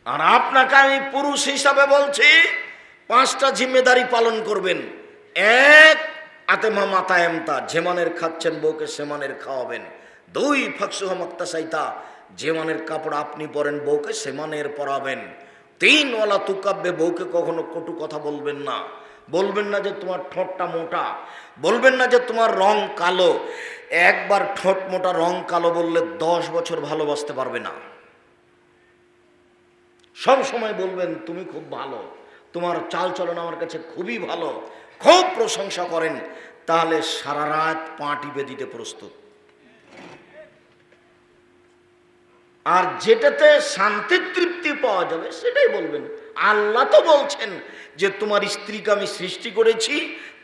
আর আপনাকে আমি পুরুষ হিসাবে বলছি, 5টা জিম্মেদারি পালন করবেন। এক, আতেমা মাতায়েমতা, যেমানের খাচ্ছেন বউকে সেমানের খাওয়াবেন। 2, ফাকসুহা মাক্তাসাইতা, যেমানের কাপড় আপনি পরেন বউকে সেমানের পরাবেন। 3, ওয়ালা তুকাব্বে, বউকে কখনো কটু কথা বলবেন না। বলবেন না যে তোমার ঠোঁটটা মোটা, বলবেন না যে তোমার রং কালো। একবার ঠোঁট মোটা রং কালো বললে 10 বছর ভালোবাসতে পারবে না। সব সময় বলবেন তুমি খুব ভালো, তোমার চাল চলন আমার কাছে খুবই ভালো, খুব প্রশংসা করেন, তাহলে সারা রাত পা টিপে দিতে প্রস্তুত। আর যেটাতে শান্তি তৃপ্তি পাওয়া যাবে সেটাই বলবেন। আল্লাহ তো বলছেন যে তোমার স্ত্রীকে আমি সৃষ্টি করেছি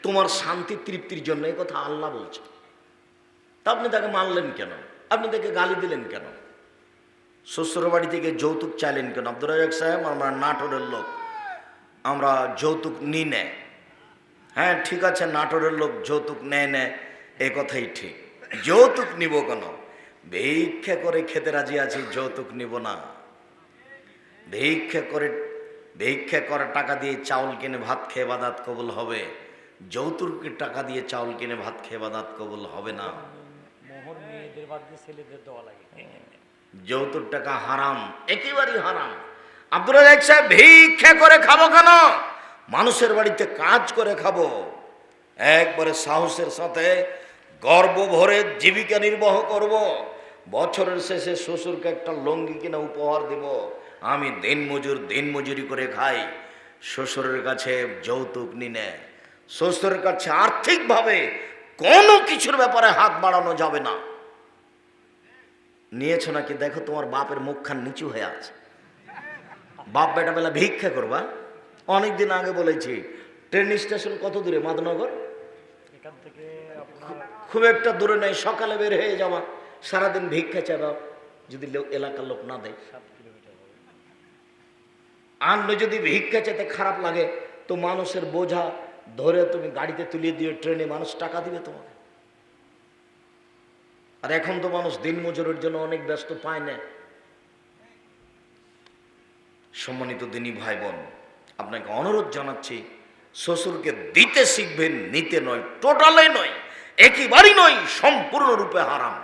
তোমার শান্তি তৃপ্তির জন্য, এই কথা আল্লাহ বলছেন। তা আপনি তাকে মানলেন কেন? আপনি তাকে গালি দিলেন কেন? শ্বশুর বাড়ি থেকে যৌতুক চাইলেন কেন? আব্দুর রাজ্জাক সাহেব, আমরা নাটোরের লোক, আমরা যৌতুক নিই নে। হ্যাঁ ঠিক আছে, নাটোরের লোক যৌতুক নেয়, এ কথাই ঠিক। যৌতুক নিব কেন? ভিক্ষা করে খেতে রাজি আছি, যৌতুক নিব না। ভিক্ষা করে টাকা দিয়ে চাউল কিনে ভাত খেয়ে বাদাত কবুল হবে, যৌতুকের টাকা দিয়ে চাউল কিনে ভাত খেয়ে বাদাত কবুল হবে না। যৌতুক টাকা হারাম, একেবারেই হারাম। আব্দুর রাজ্জাক সাহেব, ভিক্ষা করে খাবো কেন? মানুষের বাড়িতে কাজ করে খাবো। একবারে সাহসের সাথে গর্ব ভরে জীবিকা নির্বাহ করব। বছরের শেষে শ্বশুরকে একটা লুঙ্গি কিনে উপহার দেব। আমি দিনমজুরি করে খাই, শ্বশুরের কাছে যৌতুক নিনে। শ্বশুরের কাছে আর্থিকভাবে কোনো কিছুর ব্যাপারে হাত বাড়ানো যাবে না। নিয়েছো নাকি দেখো, তোমার বাপের মুখখান নিচু হয়ে আছে। বাপ বেটা বেলা ভিক্ষা করবা। অনেকদিন আগে বলেছি, ট্রেন স্টেশন কত দূরে? মাদনগর এখান থেকে খুব একটা দূরে নেই। সকালে বের হয়ে যাওয়া, সারাদিন ভিক্ষা চাইবা, যদি এলাকার লোক না দেয়। আর যদি ভিক্ষা চাইতে খারাপ লাগে তো মানুষের বোঝা ধরে তুমি গাড়িতে তুলিয়ে দিয়ে ট্রেনে মানুষ টাকা দিবে তোমাকে। আর এখন তো মানুষ দিনমজুরের জন্য অনেক ব্যস্ত, পায় না। সম্মানিত দিনী ভাই বোন, আপনাকে অনুরোধ জানাচ্ছি, শ্বশুরকে দিতে শিখবেন, নিতে নয়। টোটালে নয়, একেবারেই নয়, সম্পূর্ণরূপে হারাম।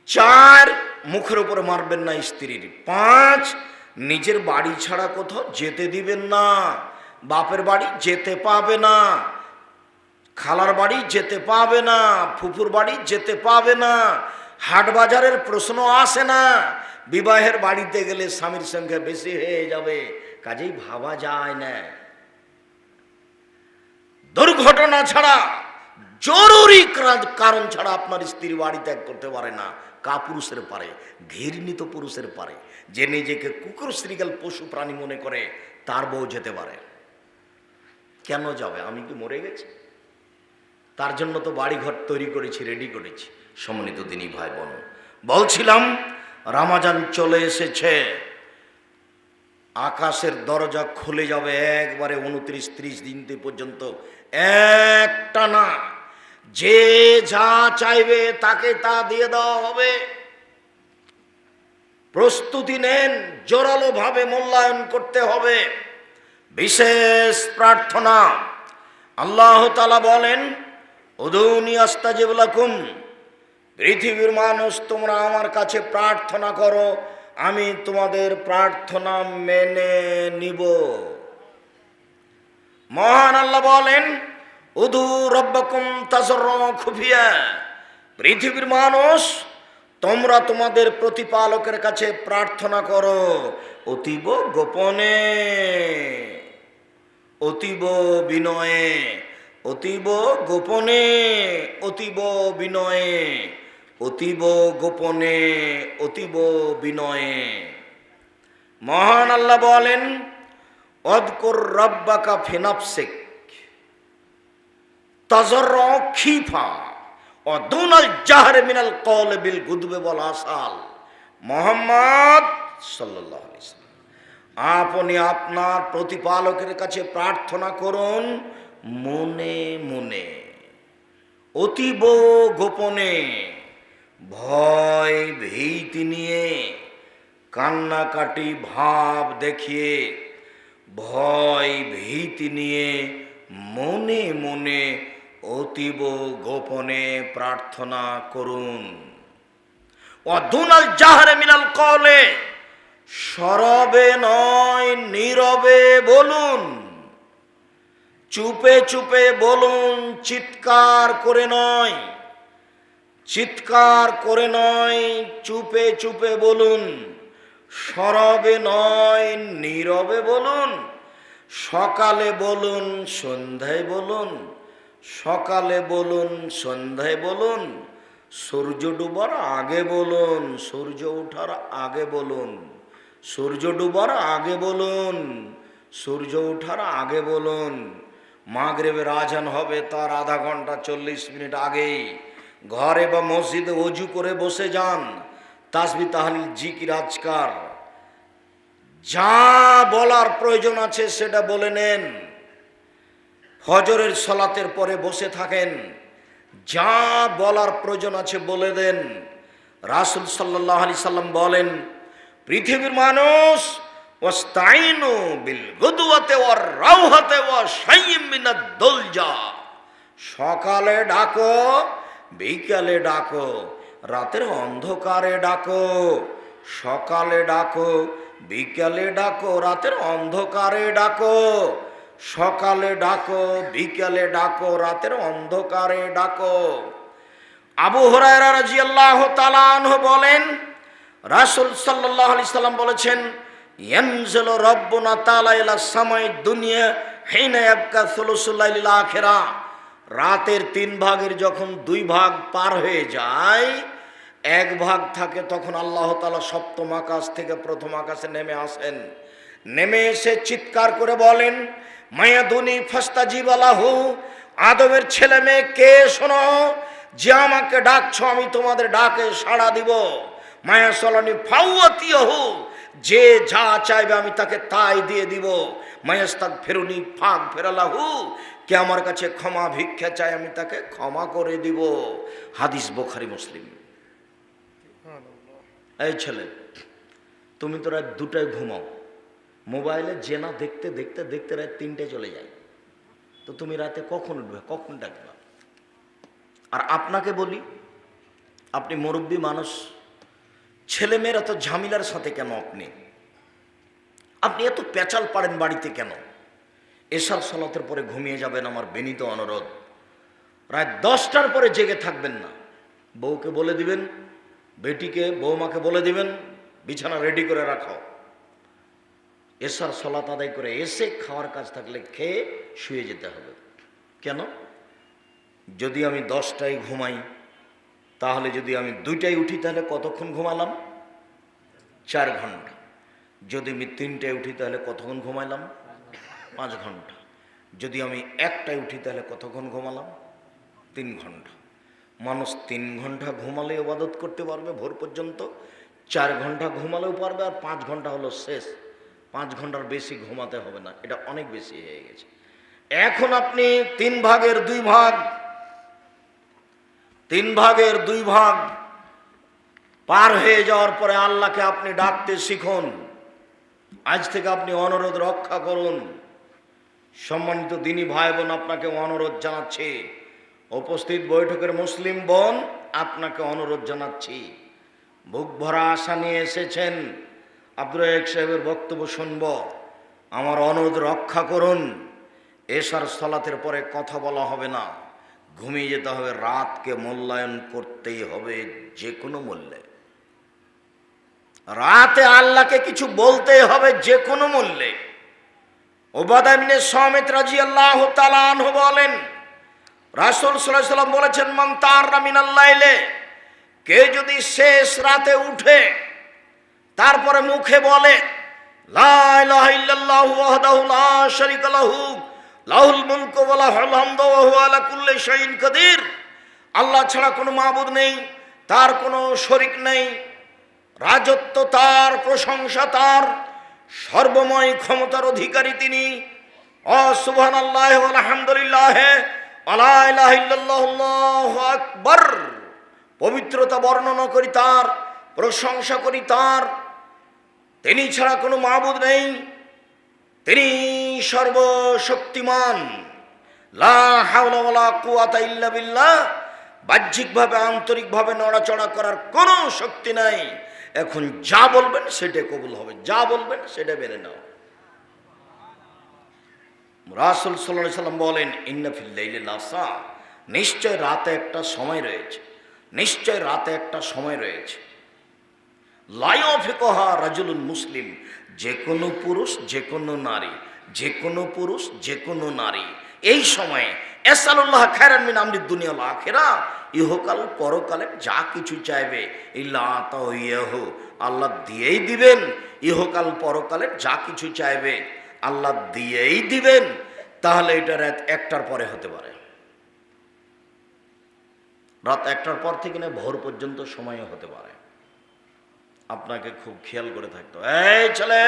4, মুখের উপরে মারবেন না স্ত্রীর। 5, নিজের বাড়ি ছাড়া কোথাও যেতে দিবেন না। বাপের বাড়ি যেতে পাবে না, খালার বাড়ি যেতে পাবে না, ফুফুর বাড়ি যেতে পাবে না, হাট বাজারের প্রশ্ন আসে না। বিবাহের বাড়িতে গেলে স্বামীর সংখ্যা বেশি হয়ে যাবে, কাজেই ভাবা যায় না। দুর্ঘটনা ছাড়া, জরুরি কারণ ছাড়া আপনার স্ত্রী বাড়ি ত্যাগ করতে পারে না। কাপুরুষের পারে, ঘৃণিত পুরুষের পারে, যে নিজেকে কুকুর শ্রীগাল পশু প্রাণী মনে করে, তার বউ যেতে পারে। কেন যাবে? আমি কি মরে গেছি? তার জন্য তো বাড়ি ঘর তৈরি করেছি, রেডি করেছি। সম্মানিত দিনী ভাই বোন, বলছিলাম রমজান চলে এসেছে, আকাশের দরজা খুলে যাবে একবারে 29-30 দিন পর্যন্ত একটানা। যে যা চাইবে তাকে তা দিয়ে দেওয়া হবে। প্রস্তুতি নেন, জোরালো ভাবে মূল্যায়ন করতে হবে। বিশেষ প্রার্থনা, আল্লাহ তাআলা বলেন, উদুনি আস্তাজিব লাকুম, পৃথিবীর মানুষ তোমরা আমার কাছে প্রার্থনা করো, আমি তোমাদের প্রার্থনা মেনে নিব। মহান আল্লাহ বলেন, উদু রব্বাকুম তাজাররুআন খুফিয়া, পৃথিবীর মানুষ তোমরা তোমাদের প্রতিপালকের কাছে প্রার্থনা করো অতীব গোপনে, অতীব বিনয়ে, অতীব গোপনে, অতীব বিনয়ে, অতীব গোপনে, অতীব বিনয়ে। মহান আল্লাহ বলেন, অযকুর রাব্বাকা ফি নাফসিক তাজাররুআন খিফা ওয়া দুনাল জাহরি মিনাল কওলি বিল গুদবি ওয়াল আসাল। মুহাম্মদ সাল্লাল্লাহু আলাইহি ওয়াসাল্লাম, আপনি আপনার প্রতিপালকের কাছে প্রার্থনা করুন মনে মনে, অতীব গোপনে, ভয় ভীতি নিয়ে, কান্নাকাটি ভাব দেখিয়ে, ভয় ভীতি নিয়ে মনে মনে অতীব গোপনে প্রার্থনা করুন। ওয়াদুনাল জাহরে মিনাল কওলে, সরবে নয় নীরবে বলুন, চুপে চুপে বলুন, চিৎকার করে নয়, চিৎকার করে নয়, চুপে চুপে বলুন, সরবে নয় নীরবে বলুন। সকালে বলুন, সন্ধ্যায় বলুন, সকালে বলুন, সন্ধ্যায় বলুন, সূর্য ডুবার আগে বলুন, সূর্য ওঠার আগে বলুন, সূর্য ডুবার আগে বলুন, সূর্য ওঠার আগে বলুন। মাগরিবের আজান হবে তার আধা ঘন্টা 40 মিনিট আগেই ঘরে বা মসজিদে ওযু করে বসে যান, তাসবিহ তাহলিল জিকির আজকার যা বলার প্রয়োজন আছে সেটা বলে নেন। ফজরের সালাতের পরে বসে থাকেন, যা বলার প্রয়োজন আছে বলে দেন। রাসূল সাল্লাল্লাহু আলাইহি সাল্লাম বলেন, পৃথিবীর মানুষ ওয়াস্তাইনু বিল গুদওয়াতি ওয়ার রাওহাতি ওয়া শাইয়্যিম মিনাদ দুলজা, সকালে ডাকো, বিকালে ডাকো, রাতের অন্ধকারে ডাকো। সকালে ডাকো, বিকালে ডাকো, রাতের অন্ধকারে ডাকো। সকালে ডাকো, বিকালে ডাকো, রাতের অন্ধকারে ডাকো। আবু হুরায়রা রাদিয়াল্লাহু তাআলা আনহু বলেন, রাসূল সাল্লাল্লাহু আলাইহি সাল্লাম বলেছেন, ইয়ানজিলু রাব্বুনা তাআলা ইলা সামাই দুনিয়া হিনা ইয়াবকা সুলুসুল লাইলিল আখিরা, রাতের 3 ভাগের যখন 2 ভাগ পার হয়ে যায়, 1 ভাগ থাকে, তখন আল্লাহ তাআলা সপ্তম আকাশ থেকে প্রথম আকাশে নেমে আসেন। নেমে এসে চিৎকার করে বলেন, মায়াদুনি ফাস্তাজিব লাহু, আদমের ছেলে মেয়ে কে শোনো, যে আমাকে ডাকছো আমি তোমাদের ডাকে সাড়া দিব। মায়া সলানি ফাওয়াতিহু, যে যা চাইবে আমি তাকে তাই দিয়ে দিব। মায়াস্তাগ ফেরুনি ফাগ ফেরালাহু, কে আমার কাছে ক্ষমা ভিক্ষা চায় আমি তাকে ক্ষমা করে দিব। হাদিস বুখারী মুসলিম। এই ছেলে, তুমি তো রাত 2টায় ঘুমাও, মোবাইলে জেনা দেখতে দেখতে দেখতে রাত 3টায় চলে যায়, তো তুমি রাতে কখন উঠবে, কখন ডাকবে? আর আপনাকে বলি, আপনি মুরব্বী মানুষ, ছেলেমেয়েরা তো ঝামেলার সাথে কেন? আপনি এত পেঁচাল পাড়েন বাড়িতে কেন? এশার সালাতের পরে ঘুমিয়ে যাবেন, আমার বিনীত অনুরোধ। রাত 10টার পরে জেগে থাকবেন না। বউকে বলে দিবেন, বেটিকে বৌমাকে বলে দিবেন, বিছানা রেডি করে রাখো। এশার সালাত আদায় করে এসে খাওয়ার কাজ থাকলে খেয়ে শুয়ে যেতে হবে। কেন? যদি আমি 10টায় ঘুমাই, তাহলে যদি আমি 2টায় উঠি তাহলে কতক্ষণ ঘুমালাম? 4 ঘন্টা। যদি আমি 3টায় উঠি তাহলে কতক্ষণ ঘুমাইলাম? 5 ঘন্টা। যদি আমি 1টায় উঠি তাহলে কতক্ষণ ঘুমালাম? 3 ঘন্টা। মানুষ 3 ঘন্টা ঘুমালে ইবাদত করতে পারবে ভোর পর্যন্ত, 4 ঘন্টা ঘুমালেও পারবে, আর 5 ঘন্টা হলো শেষ। 5 ঘন্টার বেশি ঘুমাতে হবে না, এটা অনেক বেশি হয়ে গেছে। এখন আপনি 3 ভাগের 2 ভাগ, 3 ভাগের 2 ভাগ পার হয়ে যাওয়ার পরে আল্লাহকে আপনি ডাকতে শিখুন। আজ থেকে আপনি অনুরোধ রক্ষা করুন। সম্মানিত দিনী ভাই বোন, আপনাকে অনুরোধ জানাচ্ছি, উপস্থিত বৈঠকের মুসলিম বোন, আপনাকে অনুরোধ জানাচ্ছি, বুক ভরা আশা নিয়ে এসেছেন, আব্দুর রাজ্জাক সাহেবের বক্তব্য শুনব। আমার অনুরোধ রক্ষা করুন। এশার সালাতের পরে কথা বলা হবে না, ঘুমিয়ে যেতে হবে। রাতকে মূল্যায়ন করতেই হবে যে কোনো মূল্যে। রাতে আল্লাহকে কিছু বলতেই হবে যে কোনো মূল্যে। উবাদা ইবনে সামিত রাদিয়াল্লাহু তাআলা আনহু বলেন, রাসূল সাল্লাল্লাহু আলাইহি ওয়াসাল্লাম বলেছেন, মান তাআরা মিনাল লাইলে, কে যদি শেষ রাতে উঠে তারপরে মুখে বলে, লা ইলাহা ইল্লাল্লাহু ওয়াহদাহু লা শারীকা লাহু লাহুল মুলকু ওয়া লাহুল হামদু ওয়া হুয়া আলা কুল্লি শাইইন কাদির, আল্লাহ ছাড়া কোনো মাবুদ নেই, তার কোনো শরীক নেই, রাজত্ব তার, প্রশংসা তার, সর্বময় ক্ষমতার অধিকারী তিনি। সুবহানাল্লাহি ওয়া আলহামদুলিল্লাহি ওয়া লা ইলাহা ইল্লাল্লাহু আল্লাহু আকবার, পবিত্রতা বর্ণনা করি তার, প্রশংসা করি তার, তিনি ছাড়া কোনো মাবুদ নেই, তিনি সর্বশক্তিমান। লা হাওলা ওয়ালা কুওয়াতা ইল্লা বিল্লাহ। বাহ্যিকভাবে আন্তরিকভাবে নড়াচড়া করার কোনো শক্তি নাই। এখন যা বলবেন সেটা কবুল হবে, যা বলবেন সেটা মেনে নাও। রাসূল সাল্লাল্লাহু আলাইহি সাল্লাম বলেন, ইন্না ফিল লাইলি লাসা, নিশ্চয় রাতে একটা সময় রয়েছে, নিশ্চয় রাতে একটা সময় রয়েছে। লা ইয়াফিকুহা রাজুলুন মুসলিম, যে কোনো পুরুষ যে কোনো নারী, যে কোনো পুরুষ যে কোনো নারী এই সময়ে এসালুল্লাহ খায়রান মিন আমরিদ দুনিয়া ওয়াল আখিরাহ, ইহকাল পরকালে যা কিছু চাইবে ইল্লা আতাহু, আল্লাহ দিয়েই দিবেন। ইহকাল পরকালে যা কিছু চাইবে আল্লাহ দিয়েই দিবেন। তাহলে এটা রাত 1টার পরে হতে পারে, রাত 1টার পর থেকে না ভোর পর্যন্ত সময়ও হতে পারে। আপনাকে খুব খেয়াল করে থাকতে হবে। এই ছেলে,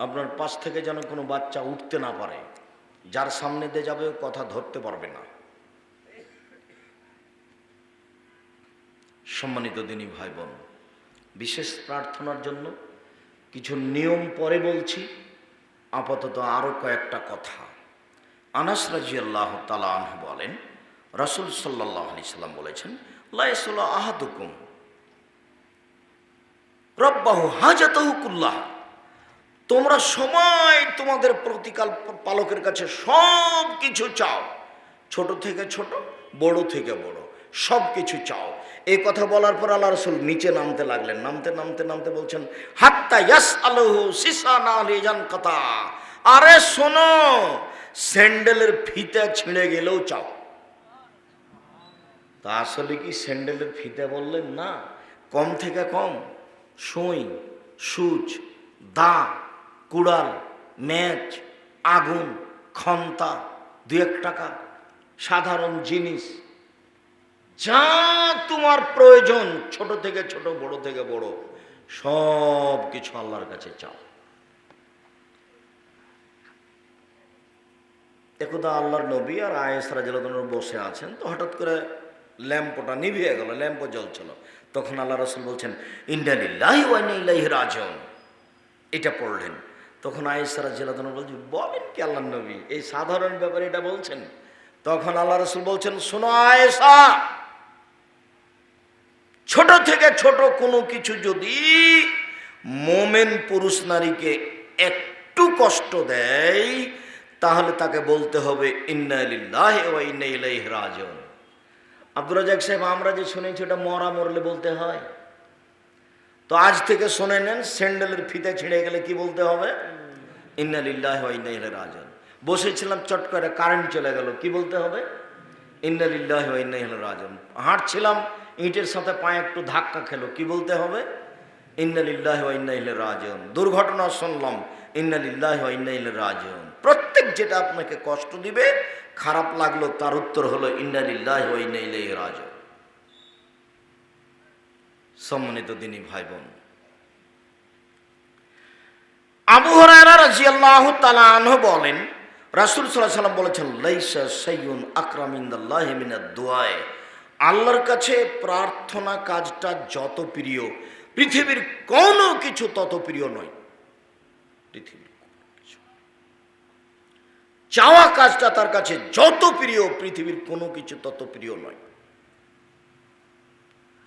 আপনার পাশ থেকে যেন কোনো বাচ্চা উঠতে না পারে, যার সামনে দিয়ে যাবে কথা ধরতে পারবে না। সম্মানিত দিনী ভাই বোন, বিশেষ প্রার্থনার জন্য কিছু নিয়ম পরে বলছি, আপাতত আরো কয়েকটা কথা। আনাস রাদিয়াল্লাহু তাআলা আনহু বলেন, রাসূল সাল্লাল্লাহু আলাইহি সাল্লাম বলেছেন, লা ইয়াসুলু আহাদুকুম রাব্বাহু হাজাতাহু কুল্লাহ, তোমরা সময় তোমাদের প্রতিকাল পালকের কাছে সব কিছু চাও, ছোট থেকে ছোট, বড় থেকে বড়, সব কিছু চাও। এই কথা বলার পর আল্লাহ রাসূল নিচে নামতে লাগলেন, নামতে নামতে নামতে বলছেন, হাত্তা ইয়াসআলুহু সিসানা লিজান কাতা, আরে শোনো, স্যান্ডেলের ফিতা ছিঁড়ে গেলেও চাও। তা আসলে কি স্যান্ডেলের ফিতা বললেন না, কম থেকে কম সুই, সূচ, দা, কুড়াল, ম্যাচ, আগুন, খন্তা, 2-1 টাকা, সাধারণ জিনিস, যা তোমার প্রয়োজন, ছোট থেকে ছোট, বড় থেকে বড়, সব কিছু আল্লাহর কাছে চাও। একদা আল্লাহর নবী আর আয়েশা রাদিয়াল্লাহু আনহা বসে আছেন, তো হঠাৎ করে ল্যাম্পটা নিভিয়ে গেল, ল্যাম্প জ্বলছিল। তখন আল্লাহ রাসূল বলছেন, ইন্না লিল্লাহি ওয়া ইন্না ইলাইহি রাজিউন, এটা পড়লেন। তখন আয়েশা রাদিয়াল্লাহু আনহা বলছেন, বলেন কি আল্লাহর নবী, এই সাধারণ ব্যাপারে এটা বলছেন? তখন আল্লাহ রাসূল বলছেন, শোনো আয়েশা, ছোট থেকে ছোট কোনো কিছু যদি মোমেন পুরুষ নারীকে একটু কষ্ট দেয়, তাহলে তাকে বলতে হবে ইন্না লিল্লাহি ওয়া ইন্না ইলাইহি রাজিউন। আব্দুর রাজ্জাক সাহেব, আমরা যে শুনেছি ওটা মরা মরলে বলতে হয়, তো আজ থেকে শুনে নেন, স্যান্ডেলের ফিতা ছিঁড়ে গেলে কি বলতে হবে? ইন্না লিল্লাহি ওয়া ইন্না ইলাইহি রাজিউন। বসেছিলাম, চট করে কারেন্ট চলে গেল, কি বলতে হবে? ইন্না লিল্লাহি ওয়া ইন্না ইলাইহি রাজিউন। হাঁটছিলাম, ইটের সাথে পায়ে একটু ধাক্কা খেলো, কি বলতে হবে? ইন্না লিল্লাহি ওয়া ইন্না ইলাইহি রাজিউন। দুর্ঘটনা শুনলাম, ইন্না লিল্লাহি ওয়া ইন্না ইলাইহি রাজিউন। প্রত্যেক যেটা আপনাকে কষ্ট দিবে, খারাপ লাগলো, তার উত্তর হলো ইন্না লিল্লাহি ওয়া ইন্না ইলাইহি রাজিউন। সম্মানিত দিনী ভাই বোন, আবু হুরায়রা রাদিয়াল্লাহু তাআলা আনহু বলেন, রাসূল সাল্লাল্লাহু আলাইহি ওয়াসাল্লাম বলেছেন, লাইসা শাইউন আকরাম ইনদাল্লাহি মিনাদ দুআ, আল্লাহর কাছে প্রার্থনা কাজটা যত প্রিয়, পৃথিবীর কোনো কিছু তত প্রিয় নয়। পৃথিবীর চাওয়া কাজটা তার কাছে যত প্রিয়, পৃথিবীর কোনো কিছু তত প্রিয় নয়।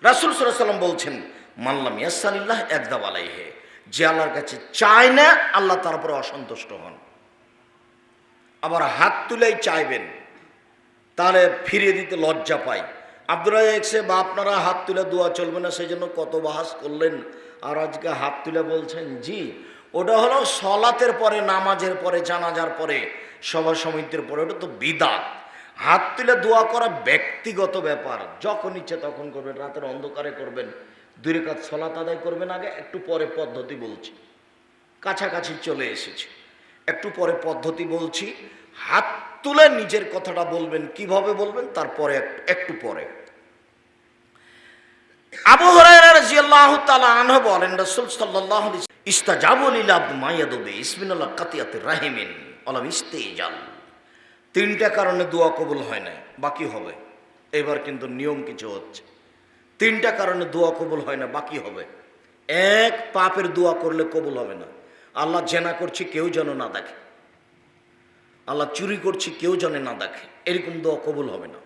রাসূল সাল্লাল্লাহু আলাইহি ওয়াসাল্লাম বলছেন, মাল্লাম ইয়াসআলিল্লাহ ইয়াগদাব আলাইহি, যে আল্লাহর কাছে চায় না, আল্লাহ তার উপরে অসন্তুষ্ট হন। আবার হাত তুলেই চাইবেন, তাহলে ফিরিয়ে দিতে লজ্জা পাই। আব্দুর রাজ্জাক সাহেব, আপনারা হাত তুলে দোয়া চলবে না, সেই জন্য কত বাহাস করলেন, আর আজকে হাত তুলে বলছেন। জি, ওটা হলো সলাতের পরে, নামাজের পরে, জানাজার পরে, সভা সমিতির পরে, ওটা তো বিদআত। হাত তুলে দোয়া করা ব্যক্তিগত ব্যাপার, যখন ইচ্ছে তখন করবেন, রাতের অন্ধকারে করবেন, 2 রাকাত সলাত আদায় করবেন। আগে একটু পরে পদ্ধতি বলছি, কাছাকাছি চলে এসেছি, একটু পরে পদ্ধতি বলছি। হাত তুলে নিজের কথাটা বলবেন, কিভাবে বলবেন তারপরে একটু পরে। আবু হুরায়রা রাদিয়াল্লাহু তাআলা আনহু বলেন, রাসূল সাল্লাল্লাহু আলাইহি ওয়াসাল্লাম, ইস্তাজাবু লিল আবদ মা ইয়াদুবি ইসমিনাল্লাহ কাতিয়াতির রাহিমিন ওয়ালাম ইস্তিজাল। 3টা কারণে দোয়া কবুল হয় না, বাকি হবে। এবার কিন্তু নিয়ম কিছু হচ্ছে, তিনটা কারণে দোয়া কবুল হয় না, বাকি হবে। এক, পাপের দোয়া করলে কবুল হবে না। আল্লাহ জেনা করছি কেউ যেন না দেখে, আল্লাহ চুরি করছি কেউ যেন না দেখে, এরকম দোয়া কবুল হবে না।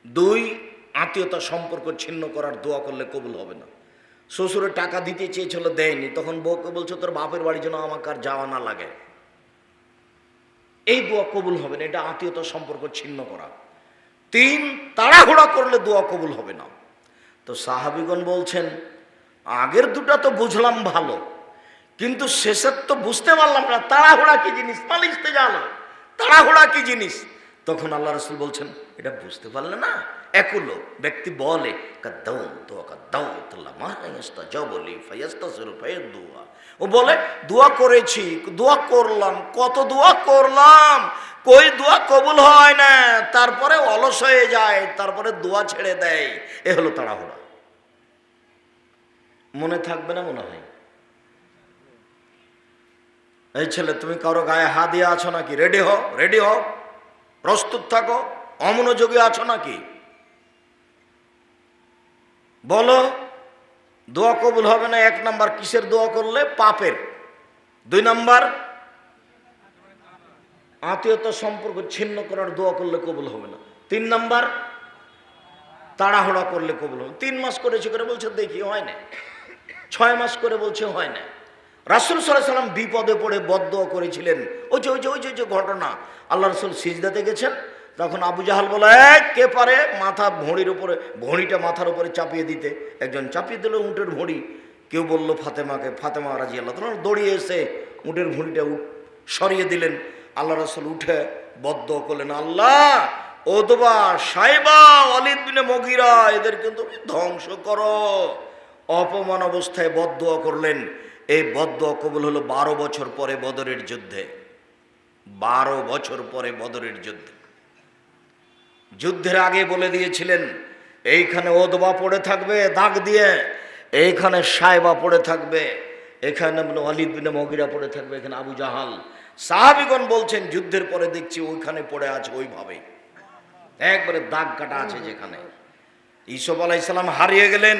দুই, আত্মীয়তা সম্পর্ক ছিন্ন করার দোয়া করলে কবুল হবে না। শ্বশুরের টাকা দিতে চেয়েছিল, দেয়নি, তখন বউকে বলছো তোর বাপের বাড়ি যেন আমাকে আর যাওয়া না লাগে, এই দোয়া কবুল হবে না, এটা আত্মীয়তা সম্পর্ক ছিন্ন করা। তিন, তাড়াহুড়া করলে দোয়া কবুল হবে না। তো সাহাবীগণ বলছেন আগের দুটা তো বুঝলাম ভালো, কিন্তু শেষের তো বুঝতে পারলাম না, তাড়াহুড়া কি জিনিস, পালিশতে জানো তাড়াহুড়া কি জিনিস। তখন আল্লাহ রাসূল বলছেন এটা বুঝতে পারলে না। একুলো ব্যক্তি বলে ও বলে দোয়া করেছি, দোয়া করলাম, কত দোয়া করলাম, কই দোয়া কবুল হয় না, তারপরে অলস হয়ে যায়, তারপরে দোয়া ছেড়ে দেয়, এ হলো তাড়াহুড়া। মনে থাকবে না মনে হয়? এই ছেলে তুমি কারো গায়ে হাত দিয়ে আছো নাকি? রেডি হও, রেডি হও, প্রস্তুত থাকো। অমনোযোগী আছো নাকি? বলো। দোয়া কবুল হবে না। এক নাম্বার কিসের দোয়া করলে? পাপের। দুই নাম্বার আত্মীয়তা সম্পর্ক ছিন্ন করার দোয়া করলে কবুল হবে না। তিন নাম্বার তাড়াহুড়া করলে কবুল হবে। 3 মাস করেছি করে বলছে দেখি হয় না, 6 মাস করে বলছে হয় না। রাসূল সাল্লাল্লাহু আলাইহি ওয়াসাল্লাম বিপদে পড়ে বদদোয়া করেছিলেন। ওই যে ঘটনা, আল্লাহ রাসূল সিজদাতে গেছেন, তখন আবু জাহাল বলে কে পারে মাথা ভঁড়ির উপরে, ভঁড়িটা মাথার উপরে চাপিয়ে দিতে। একজন চাপিয়ে দিল উটের ভঁড়ি, কেউ বলল ফাতেমাকে, ফাতেমা রাদিয়াল্লাহু তাআলা দৌড়িয়ে এসে উটের ভঁড়িটা সরিয়ে দিলেন। আল্লাহ রাসূল উঠে বদদোয়া করলেন, আল্লাহ ওতবা, সাইবা, ওয়ালিদ বিন মুগীরা এদেরকে তুমি ধ্বংস করো। অপমান অবস্থায় বদদোয়া করলেন। এই বদদোয়া কবুল হলো 12 বছর পরে বদরের যুদ্ধে। 12 বছর পরে বদরের যুদ্ধে। যুদ্ধের আগে বলে দিয়েছিলেন এইখানে ওদবা পড়ে থাকবে দাগ দিয়ে, এইখানে সাইবা পড়ে থাকবে, এখানে ওয়ালিদ বিন মুগীরা পড়ে থাকবে, এখানে আবু জাহাল। সাহাবীগণ বলছেন যুদ্ধের পরে দেখছি ওইখানে পড়ে আছে, ওইভাবে একবারে দাগ কাটা আছে যেখানে। ইউসুফ আলাইহিস সালাম হারিয়ে গেলেন,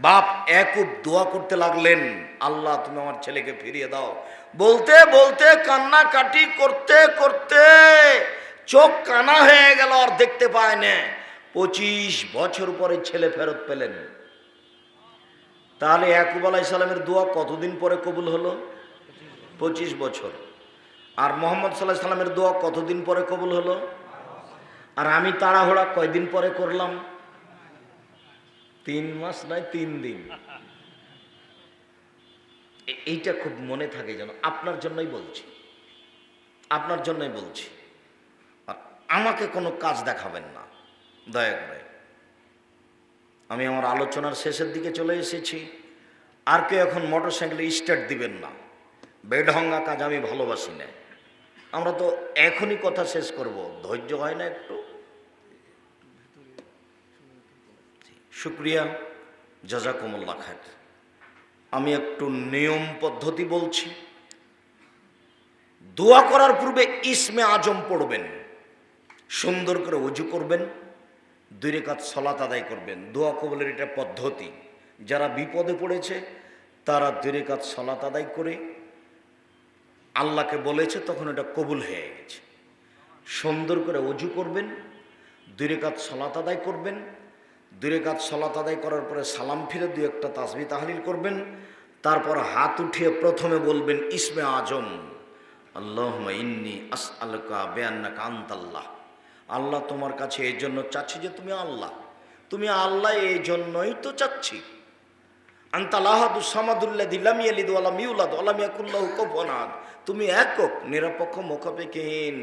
বাপ একুব দোয়া করতে লাগলেন, আল্লাহ তুমি আমার ছেলেকে ফিরিয়ে দাও। বলতে বলতে কান্নাকাটি করতে করতে চোখ কানা হয়ে গেল, আর দেখতে পায় না। 25 বছর পরে ছেলে ফেরত পেলেন। তাহলে ইয়াকুব আলাইহিস সালামের দোয়া কতদিন পরে কবুল হলো? 25 বছর। আর মুহাম্মদ সাল্লাল্লাহু আলাইহি সাল্লামের দোয়া কতদিন পরে কবুল হলো? আর আমি তাড়াহুড়া কয়দিন পরে করলাম? 3 মাস নয়, 3 দিন। এইটা খুব মনে থাকে যেন, আপনার জন্যই বলছি, আপনার জন্যই বলছি। আর আমাকে কোনো কাজ দেখাবেন না দয়া করে। আমি আমার আলোচনার শেষের দিকে চলে এসেছি। আর কেউ এখন মোটরসাইকেলে স্টার্ট দিবেন না, বেঢঙ্গা কাজ আমি ভালোবাসি না। আমরা তো এখনই কথা শেষ করব, ধৈর্য হয় না একটু? শুকরিয়া, জাযাকুমুল্লাহ খায়র। আমি একটু নিয়ম পদ্ধতি বলছি। দোয়া করার পূর্বে ইসমে আজম পড়বেন, সুন্দর করে ওযু করবেন, 2 রাকাত সালাত আদায় করবেন। দোয়া কবুলের এটা পদ্ধতি। যারা বিপদে পড়েছে তারা 2 রাকাত সালাত আদায় করে আল্লাহকে বলেছে, তখন এটা কবুল হয়ে গেছে। সুন্দর করে ওযু করবেন, 2 রাকাত সালাত আদায় করবেন। 2 রাকাত সালাত আদায় করার পরে সালাম ফিরে 2 একটা তাসবিহ তাহলিল করবেন। তারপর হাত উঠিয়ে প্রথমে বলবেন ইসমে আজম, আল্লাহুম্মা ইন্নী আসআলুকা বিআন্নাকা আনতাল্লাহ। আল্লাহ তোমার কাছে এই জন্য চাচ্ছি যে তুমি আল্লাহ, তুমি আল্লাহ, এই জন্যই তো চাচ্ছি। আনতাল আহাদুস সামাদুল্লাযী লাম ইয়ালিদ ওয়া লাম ইউলাদ ওয়া লাম ইয়াকুল লাহু কুফুয়ান আহাদ। তুমি একক, নিরপেক্ষ, মুখাপেক্ষীহীন।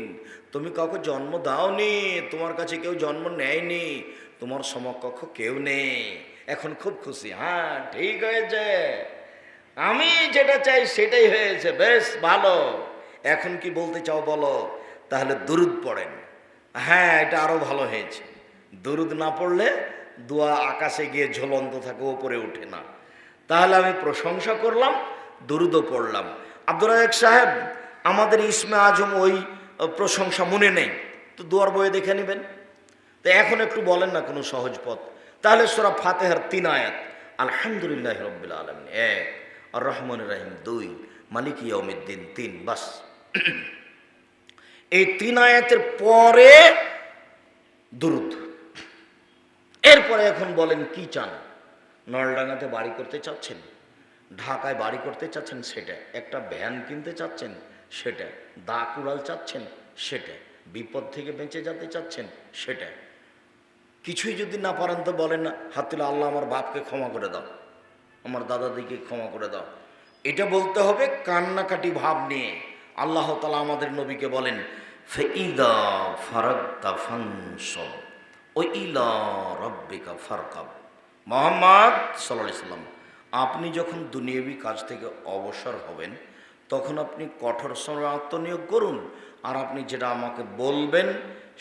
তুমি কাউকে জন্ম দাওনি, তোমার কাছে কেউ জন্ম নেয়নি, তোমার সমকক্ষ কেউ নেই। এখন খুব খুশি, হ্যাঁ ঠিক হয়েছে, আমি যেটা চাই সেটাই হয়েছে, বেশ ভালো। এখন কি বলতে চাও বলো? তাহলে দুরুদ পড়েন। হ্যাঁ এটা আরো ভালো হয়েছে। দুরুদ না পড়লে দোয়া আকাশে গিয়ে ঝুলন্ত থাকে, ওপরে ওঠে না। তাহলে আমি প্রশংসা করলাম, দুরুদও পড়লাম। আব্দুর রাজ্জাক সাহেব, আমাদের ইসমে আজম ওই প্রশংসা মনে নেই, তো দোয়ার বইয়ে দেখে নেবেন। তো এখন একটু বলেন না কোনো সহজ পথ। তাহলে সূরা ফাতিহার 3 আয়াত, আলহামদুলিল্লাহ রাব্বিল আলামিন 1, আর রহমানির রহিম 2, মালিকি ইয়াউমিদ্দিন 3, বাস। এই 3 আয়াতের পরে দুরূদ। এরপরে এখন বলেন কি চান? নলডাঙ্গাতে বাড়ি করতে চাচ্ছেন, ঢাকায় বাড়ি করতে চাচ্ছেন সেটা, একটা ভ্যান কিনতে চাচ্ছেন সেটা, দা কুড়াল চাচ্ছেন সেটা, বিপদ থেকে বেঁচে যেতে চাচ্ছেন সেটা। কিছুই যদি না পারেন তো বলেন না, হাত তুলে আল্লাহ আমার বাপকে ক্ষমা করে দাও, আমার দাদাদিকে ক্ষমা করে দাও। এটা বলতে হবে কান্নাকাটি ভাব নিয়ে। আল্লাহ তাআলা আমাদের নবীকে বলেন, ফাইদা ফারাগতা ফানসব ওয়া ইলা রাব্বিকা ফারকাব। মুহাম্মদ সাল্লাল্লাহু আলাইহি সাল্লাম, আপনি যখন দুনিয়াবি কাজ থেকে অবসর হবেন তখন আপনি কঠোর শ্রমে আত্মনিয়োগ করুন, আর আপনি যেটা আমাকে বলবেন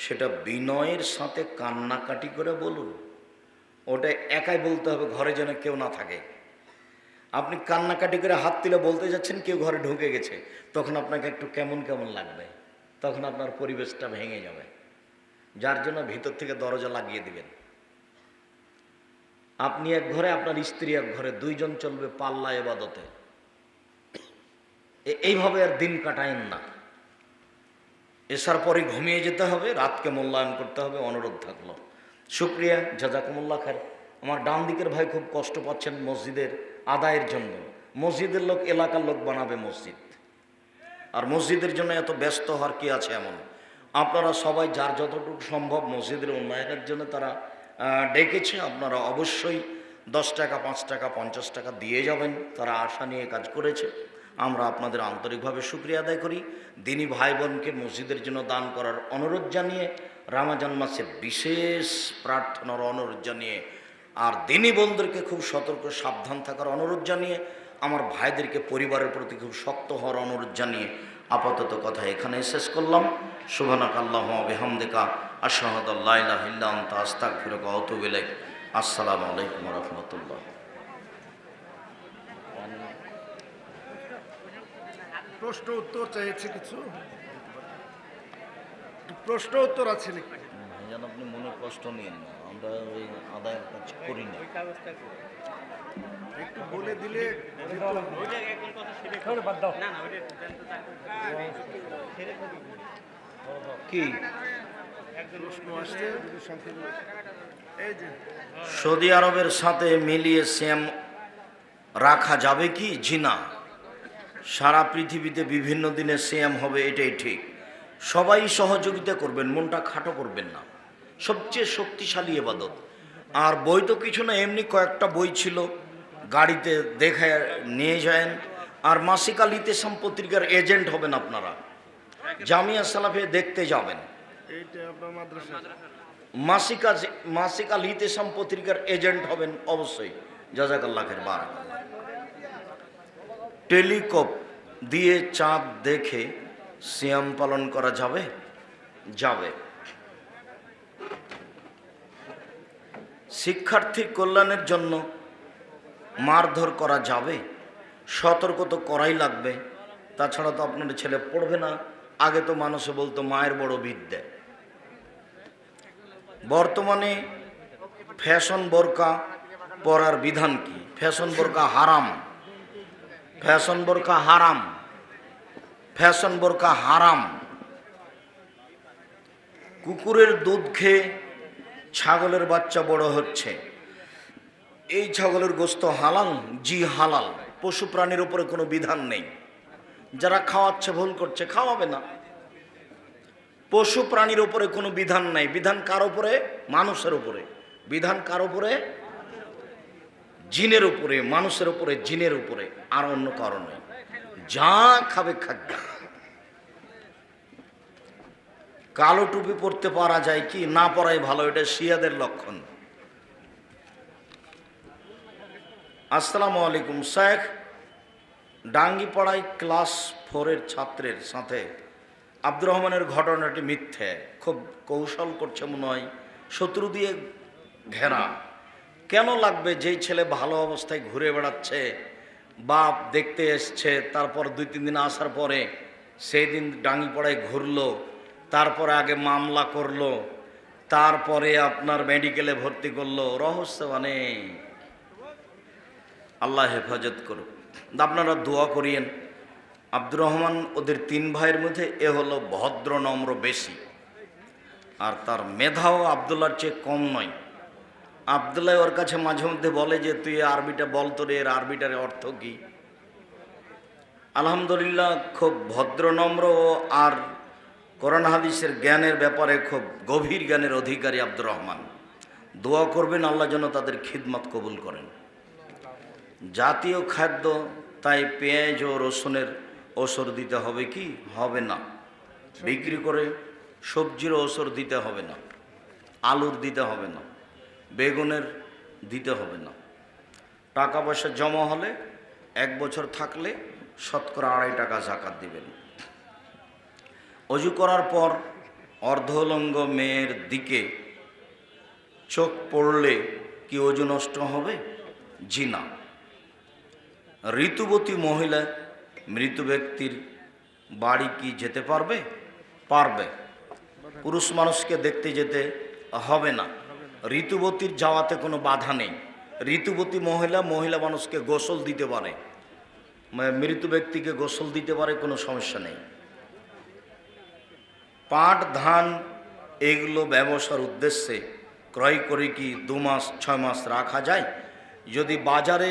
সেটা বিনয়ের সাথে কান্নাকাটি করে বলুন। ওটা একাই বলতে হবে, ঘরে যেন কেউ না থাকে। আপনি কান্নাকাটি করে হাত তুলে বলতে যাচ্ছেন, কেউ ঘরে ঢুকে গেছে, তখন আপনাকে একটু কেমন কেমন লাগবে, তখন আপনার পরিবেশটা ভেঙে যাবে। যার জন্য ভিতর থেকে দরজা লাগিয়ে দিবেন। আপনি এক ঘরে, আপনার স্ত্রী এক ঘরে, দুইজন চলবে পাল্লা ইবাদতে। এইভাবে আর দিন কাটায়েন না। এসার পরে ঘুমিয়ে যেতে হবে, রাতকে মূল্যায়ন করতে হবে। অনুরোধ থাকলো। শুক্রিয়া, জাযাকুমুল্লাহ খায়ের। আমার ডান দিকের ভাই খুব কষ্ট পাচ্ছেন মসজিদের আদায়ের জন্য। মসজিদের লোক এলাকার লোক বানাবে মসজিদ, আর মসজিদের জন্য এত ব্যস্ত হওয়ার কি আছে এমন? আপনারা সবাই যার যতটুকু সম্ভব মসজিদের উন্নয়নের জন্য তারা ডেকেছে, আপনারা অবশ্যই 10 টাকা, 5 টাকা, 50 টাকা দিয়ে যাবেন। তারা আশা নিয়ে কাজ করেছে। আমরা আপনাদের আন্তরিকভাবে শুকরিয়া আদায় করি। দিনী ভাই বোনকে মসজিদের জন্য দান করার অনুরোধ জানিয়ে, রমজান মাসে বিশেষ প্রার্থনার অনুরোধ জানিয়ে, আর দিনী বোনদেরকে খুব সতর্ক সাবধান থাকার অনুরোধ জানিয়ে, আমার ভাইদেরকে পরিবারের প্রতি খুব শক্ত হওয়ার অনুরোধ জানিয়ে আপাতত কথা এখানে শেষ করলাম। সুবহানাকাল্লাহুম্মা ওয়া বিহামদিকা আশহাদু আল্লা ইলাহা ইল্লা আনতা আস্তাগফিরুকা ওয়া আতুবু ইলাইক। আসসালামু আলাইকুম ওয়া রাহমাতুল্লাহ। প্রশ্ন উত্তর চাইছে, কিছু প্রশ্ন উত্তর আছে নাকি? যেন আপনি মনে কষ্ট নিয়েন না, আমরা ওই আদায়ের কাজ করি না। একটু বলে দিলে কি প্রশ্ন আসছে যদি সংক্ষেপে। এই যে সৌদি আরবের সাথে মিলিয়ে সিয়াম রাখা যাবে কি? জি না। সারা পৃথিবীতে বিভিন্ন দিনে সিয়াম হবে, এটাই ঠিক। সবাই সহযোগিতা করবেন, মনটা খাটো করবেন না। সবচেয়ে শক্তিশালী ইবাদত। আর বই তো কিছু না, এমনি কয়েকটা বই ছিল, গাড়িতে দেখে নিয়ে যান। আর মাসিক আল ইতেসাম পত্রিকার এজেন্ট হবেন আপনারা, জামিয়া সালাফে দেখতে যাবেন। এইটা আপনার মাদ্রাসা? মাসিক আল ইতেসাম পত্রিকার এজেন্ট হবেন অবশ্যই। জাযাকাল্লাহ খায়ের, বারাকাল্লাহ। টেলিকপ দিয়ে চাঁদ দেখে সিয়াম পালন করা যাবে? যাবে। শিক্ষার্থীর কল্যাণের জন্য মারধর করা যাবে? সতর্ক তো করাই লাগবে, তাছাড়া তো আপনার ছেলে পড়বে না। আগে তো মানুষে বলতো মায়ের বড় বিদ্যা। বর্তমানে ফ্যাশন বোরকা পরার বিধান কি? ফ্যাশন বোরকা হারাম। ফ্যাশন বোরকা হারাম। ফ্যাশন বোরকা হারাম। কুকুরের দুধ খেয়ে ছাগলের বাচ্চা বড় হচ্ছে, এই ছাগলের গোস্ত হালাল? জি হালাল। পশু প্রাণীর উপরে কোনো বিধান নেই। যারা খাওয়াচ্ছে ভুল করছে, খাওয়াবে না। পশু প্রাণীর উপরে কোনো বিধান নাই। বিধান কার উপরে? মানুষের উপরে। বিধান কার উপরে? জিনের উপরে, মানুষের উপরে, জিনের উপরে, আর অন্য কারণে। যা খাবে খাবে। কালো টুপি পরতে পারা যায় কি? না পরাই ভালো, এটা শিয়াদের লক্ষণ। আসসালামু আলাইকুম শেখ, ডাঙ্গিপাড়ায় ক্লাস 4-এর ছাত্রের সাথে আব্দুর রহমানের ঘটনাটি মিথ্যে। খুব কৌশল করছে মনে হয়, শত্রু দিয়ে ঘেরা। কেন লাগবে? যেই ছেলে ভালো অবস্থায় ঘুরে বেড়াচ্ছে, বাপ দেখতে এসছে, তারপর 2-3 দিন আসার পরে সেই দিন ডাঙ্গিপাড়ায় ঘুরলো, তারপরে আগে মামলা করলো, তারপরে আপনার মেডিকেলে ভর্তি করলো, রহস্য অনেক। আল্লাহ হেফাজত করুক। আপনারা দোয়া করিয়েন। আব্দুর রহমান ওদের 3 ভাইয়ের মধ্যে এ হলো ভদ্র নম্র বেশি, আর তার মেধাও আবদুল্লার চেয়ে কম নয়। আবদুল্লাহ ওর কাছে মাঝে মধ্যে বলে যে তুই আরবিটা বল, তোর এর আরবিটার অর্থ কি। আলহামদুলিল্লাহ খুব ভদ্র নম্র আর কোরআন হাদিসের জ্ঞানের ব্যাপারে খুব গভীর জ্ঞানের অধিকারী আব্দুর রহমান। দোয়া করবেন আল্লাহ যেন তাদের খিদমত কবুল করেন। জাতীয় খাদ্য, তাই পেঁয়াজ ও রসুনের ওসর দিতে হবে কি হবে না, বিক্রি করে সবজির ওসর দিতে হবে না, আলুর দিতে হবে না, বেগুনের দিতে হবে না। টাকা পয়সা জমা হলে 1 বছর থাকলে শতকরা 2.5 টাকা জাকাত দিবেন। অজু করার পর অর্ধলঙ্গ মেয়ের দিকে চোখ পড়লে কি অজু নষ্ট হবে? জি না। ঋতুবতী মহিলা মৃত ব্যক্তির বাড়ি কি যেতে পারবে? পারবে। পুরুষ মানুষকে দেখতে যেতে হবে না। ঋতুবতীর যাওয়াতে কোনো বাধা নেই। ঋতুবতী মহিলা মহিলা মানুষকে গোসল দিতে পারে, মৃত ব্যক্তিকে গোসল দিতে পারে, কোনো সমস্যা নেই। পাট, ধান এগুলো ব্যবসার উদ্দেশ্যে ক্রয় করে কি 2 মাস 6 মাস রাখা যায়? যদি বাজারে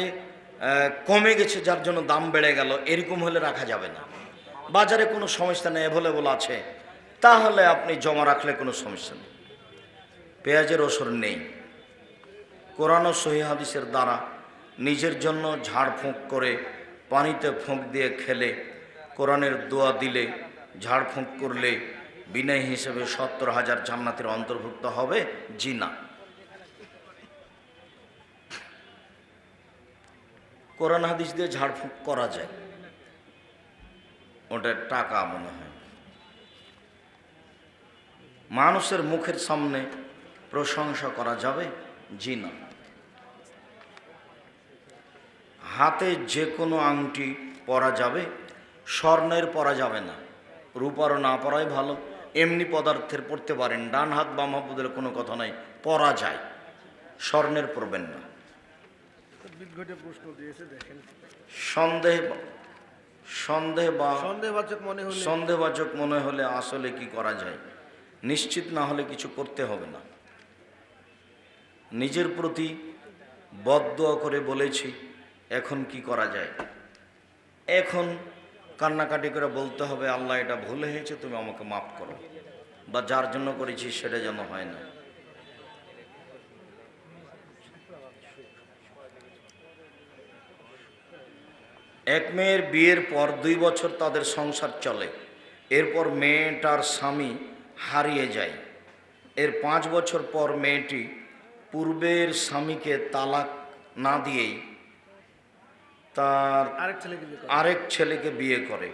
কমে গেছে যার জন্য দাম বেড়ে গেল, এরকম হলে রাখা যাবে না। বাজারে কোনো সমস্যা নেই, অ্যাভেলেবল আছে, তাহলে আপনি জমা রাখলে কোনো সমস্যা নেই। পেঁয়াজের ওসর নেই। কোরআন ও সহিহ হাদিসের দ্বারা নিজের জন্য ঝাড়ফুঁক করে পানিতে ফুঁক দিয়ে খেলে, কোরআনের দোয়া দিলে, ঝাড়ফুঁক করলে বিনয় হিসেবে 70,000 জান্নাতের অন্তর্ভুক্ত হবে? জি না। কোরআন হাদিস দিয়ে ঝাড়ফুঁক করা যায়, ওটা টাকা মনে হয়। মানুষের মুখের সামনে প্রশংসা করা যাবে? জি না। হাতে যে কোনো আংটি পরা যাবে, স্বর্ণের পরা যাবে না, রূপারও না পরাই ভালো। এমনি পদার্থের পরতে পারেন, ডান হাত বাম হাত বদলে কোনো কথা নাই, পরা যায়, স্বর্ণের পরবেন না। প্রশ্ন দিয়েছে দেখেন, সন্দেহবাচক মনে হলে আসলে কি করা যায়? নিশ্চিত না হলে কিছু করতে হবে না। নিজের প্রতি বদদোয়া করে বলেছি, এখন কি করা যায়? এখন কান্নাকাটি করে বলতে হবে, আল্লাহ এটা ভুল হয়েছে, তুমি আমাকে মাফ করো, বা যার জন্য করেছি সেটা যেন হয় না। এক মেয়ের বিয়ের পর 2 বছর তাদের সংসার চলে, এরপর মেয়েটার স্বামী হারিয়ে যায়। এর 5 বছর পর মেয়েটি পূর্বের স্বামীকে তালাক না দিয়েই তার আরেক ছেলেকে বিয়ে করে।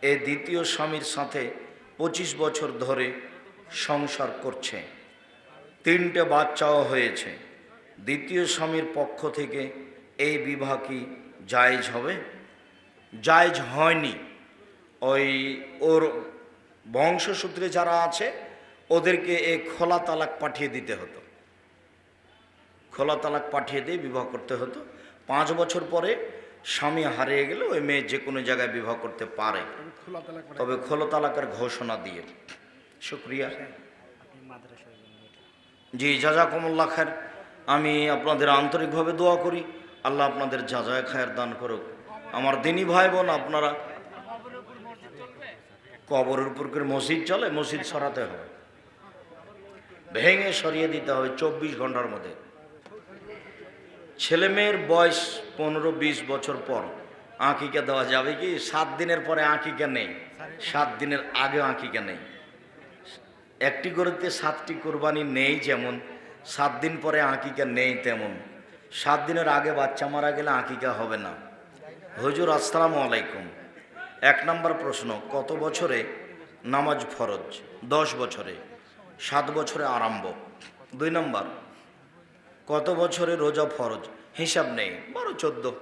এই দ্বিতীয় স্বামীর সাথে 25 বছর ধরে সংসার করছে, 3টে বাচ্চাও হয়েছে। দ্বিতীয় স্বামীর পক্ষ থেকে এই বিবাহ কি জায়েজ হবে? জায়েজ হয়নি। ওর বংশসূত্রে যারা আছে ওদেরকে এই খোলা তালাক পাঠিয়ে দিতে হতো, খোলা তালাক পাঠিয়ে দিয়ে বিবাহ করতে হতো। 5 বছর পরে স্বামী হারিয়ে গেলে ওই মেয়ে যে কোনো জায়গায় বিবাহ করতে পারে, তবে খোলা তালাকের ঘোষণা দিয়ে। শুক্রিয়া। জি, জাযাকুমুল্লাহ খায়ের। আমি আপনাদের আন্তরিকভাবে দোয়া করি, আল্লাহ আপনাদের জাযায়ে খায়ের দান করুক। আমার দিনী ভাই বোন, আপনারা কবরের উপর করে মসজিদ চলে, মসজিদ সরাতে হবে, ভেঙে সরিয়ে দিতে হবে 24 ঘন্টার মধ্যে। ছেলে মেয়ের বয়স 15-20 বছর পর আকিকা দেওয়া যাবে কি? 7 দিনের পরে আকিকা নেই, 7 দিনের আগে আকিকা নেই। একটি গরুতে 7টি কোরবানি নেই, যেমন 7 দিন পরে আকিকা নেই তেমন 7 দিনের আগে বাচ্চা মারা গেলে আকিকা হবে না। হুজুর আসসালামু আলাইকুম। 1 নম্বর প্রশ্ন, কত বছরে নামাজ ফরজ? 10 বছরে, 7 বছরে আরম্ভ। 2 নম্বর, কত বছরে রোজা ফরজ? হিসাব নেই, 12-14।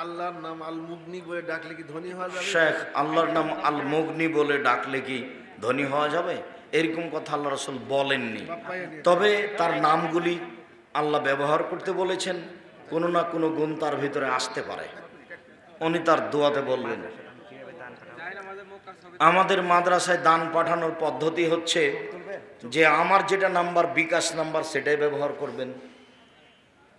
আল্লাহর নাম আল মুগনি বলে ডাকলে কি ধনী হওয়া যাবে? শেখ, আল্লাহর নাম আল মুগনি বলে ডাকলে কি ধনী হওয়া যাবে, এরকম কথা আল্লাহ রসুল বলেননি। বাপ্পাইয়া দিয়ে তবে তার নামগুলি আল্লাহ ব্যবহার করতে বলেছেন, কোনো না কোনো গুণ তার ভিতরে আসতে পারে, উনি তার দোয়াতে বলবেন। আমাদের মাদ্রাসায় দান পাঠানোর পদ্ধতি হচ্ছে যে আমার যেটা নাম্বার বিকাশ নাম্বার সেটাই ব্যবহার করবেন।